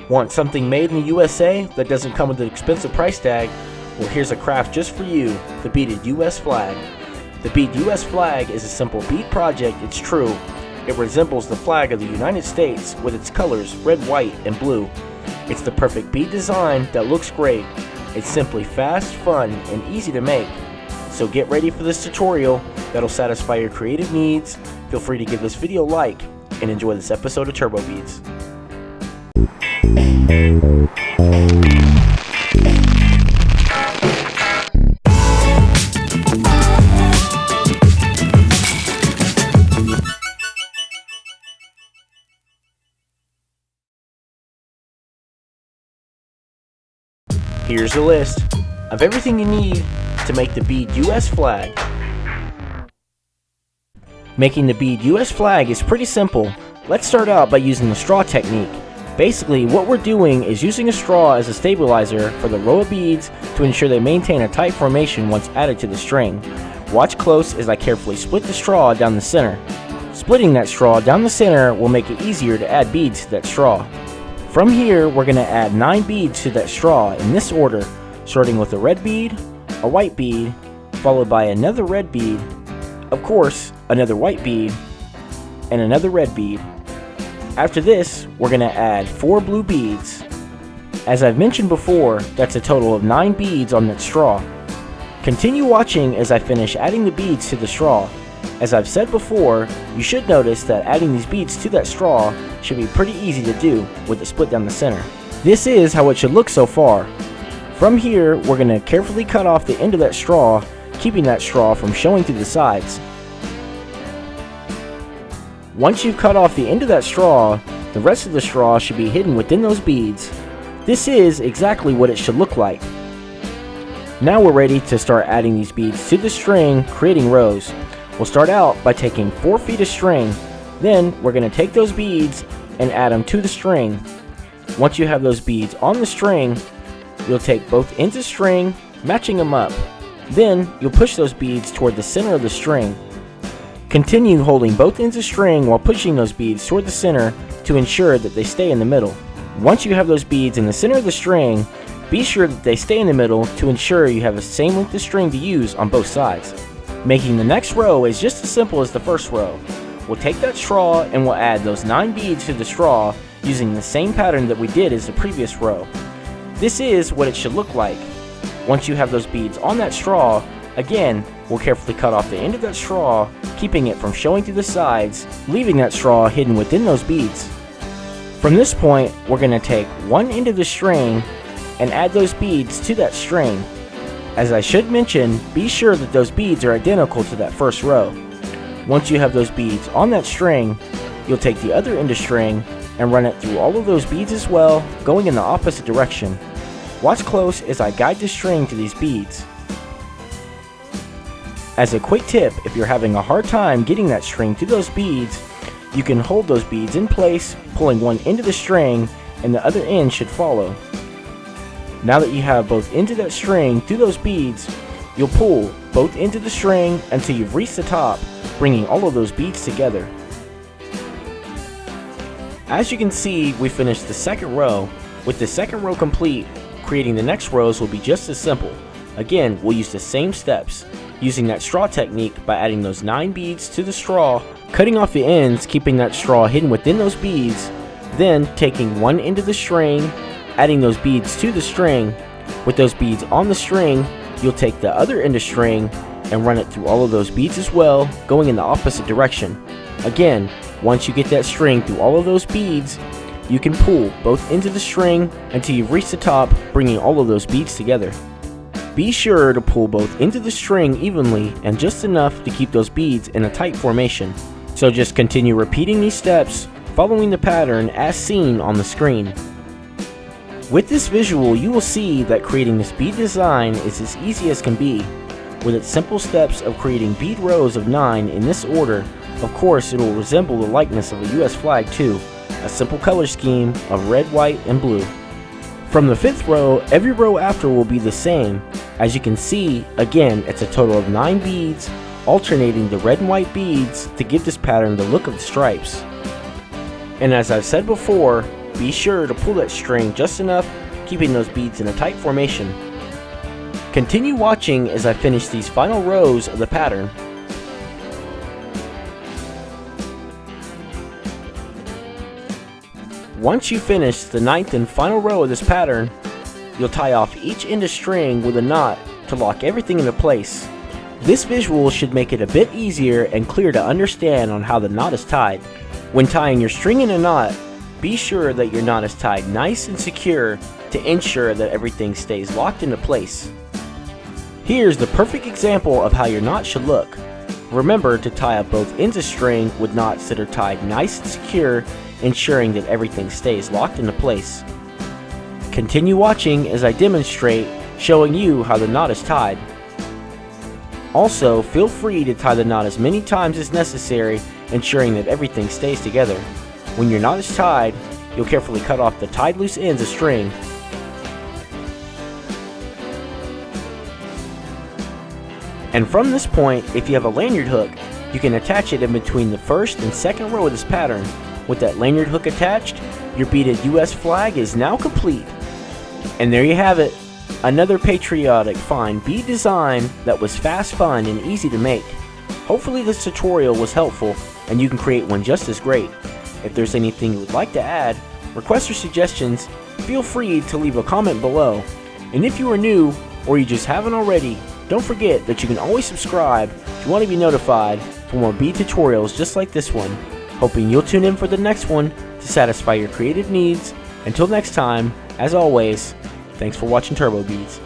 Want something made in the USA that doesn't come with an expensive price tag? Well, here's a craft just for you, the beaded US flag. The Bead US flag is a simple bead project, it's true. It resembles the flag of the United States with its colors red, white, and blue. It's the perfect bead design that looks great. It's simply fast, fun, and easy to make. So get ready for this tutorial that'll satisfy your creative needs. Feel free to give this video a like and enjoy this episode of TurboBeads. Here's a list of everything you need to make the Bead US flag. Making the Bead US flag is pretty simple. Let's start out by using the straw technique. Basically, what we're doing is using a straw as a stabilizer for the row of beads to ensure they maintain a tight formation once added to the string. Watch close as I carefully split the straw down the center. Splitting that straw down the center will make it easier to add beads to that straw. From here, we're going to add 9 beads to that straw in this order, starting with a red bead, a white bead, followed by another red bead, of course, another white bead, and another red bead. After this, we're going to add 4 blue beads. As I've mentioned before, that's a total of 9 beads on that straw. Continue watching as I finish adding the beads to the straw. As I've said before, you should notice that adding these beads to that straw should be pretty easy to do with the split down the center. This is how it should look so far. From here, we're going to carefully cut off the end of that straw, keeping that straw from showing through the sides. Once you've cut off the end of that straw, the rest of the straw should be hidden within those beads. This is exactly what it should look like. Now we're ready to start adding these beads to the string, creating rows. We'll start out by taking 4 feet of string, then we're going to take those beads and add them to the string. Once you have those beads on the string, you'll take both ends of string, matching them up. Then you'll push those beads toward the center of the string. Continue holding both ends of string while pushing those beads toward the center to ensure that they stay in the middle. Once you have those beads in the center of the string, be sure that they stay in the middle to ensure you have the same length of string to use on both sides. Making the next row is just as simple as the first row. We'll take that straw and we'll add those 9 beads to the straw using the same pattern that we did as the previous row. This is what it should look like. Once you have those beads on that straw, again, we'll carefully cut off the end of that straw, keeping it from showing through the sides, leaving that straw hidden within those beads. From this point, we're going to take one end of the string and add those beads to that string. As I should mention, be sure that those beads are identical to that first row. Once you have those beads on that string, you'll take the other end of string and run it through all of those beads as well, going in the opposite direction. Watch close as I guide the string to these beads. As a quick tip, if you're having a hard time getting that string to those beads, you can hold those beads in place, pulling one end of the string, and the other end should follow. Now that you have both ends of that string through those beads, you'll pull both ends of the string until you've reached the top, bringing all of those beads together. As you can see, we finished the second row. With the second row complete, creating the next rows will be just as simple. Again, we'll use the same steps, using that straw technique by adding those 9 beads to the straw, cutting off the ends, keeping that straw hidden within those beads, then taking one end of the string, adding those beads to the string. With those beads on the string, you'll take the other end of string and run it through all of those beads as well, going in the opposite direction. Again, once you get that string through all of those beads, you can pull both ends of the string until you've reached the top, bringing all of those beads together. Be sure to pull both ends of the string evenly and just enough to keep those beads in a tight formation. So just continue repeating these steps, following the pattern as seen on the screen. With this visual, you will see that creating this bead design is as easy as can be. With its simple steps of creating bead rows of 9 in this order, of course it will resemble the likeness of a US flag too, a simple color scheme of red, white, and blue. From the 5th row, every row after will be the same. As you can see, again, it's a total of 9 beads, alternating the red and white beads to give this pattern the look of the stripes. And as I've said before, Be sure to pull that string just enough, keeping those beads in a tight formation. Continue watching as I finish these final rows of the pattern. Once you finish the 9th and final row of this pattern, you'll tie off each end of string with a knot to lock everything into place. This visual should make it a bit easier and clear to understand on how the knot is tied. When tying your string in a knot, be sure that your knot is tied nice and secure to ensure that everything stays locked into place. Here's the perfect example of how your knot should look. Remember to tie up both ends of string with knots that are tied nice and secure, ensuring that everything stays locked into place. Continue watching as I demonstrate, showing you how the knot is tied. Also, feel free to tie the knot as many times as necessary, ensuring that everything stays together. When your knot is tied, you'll carefully cut off the tied loose ends of string. And from this point, if you have a lanyard hook, you can attach it in between the first and second row of this pattern. With that lanyard hook attached, your beaded US flag is now complete. And there you have it, another patriotic fine bead design that was fast, fun, and easy to make. Hopefully this tutorial was helpful and you can create one just as great. If there's anything you would like to add, requests or suggestions, feel free to leave a comment below. And if you are new, or you just haven't already, don't forget that you can always subscribe if you want to be notified for more bead tutorials just like this one. Hoping you'll tune in for the next one to satisfy your creative needs. Until next time, as always, thanks for watching TurboBeads.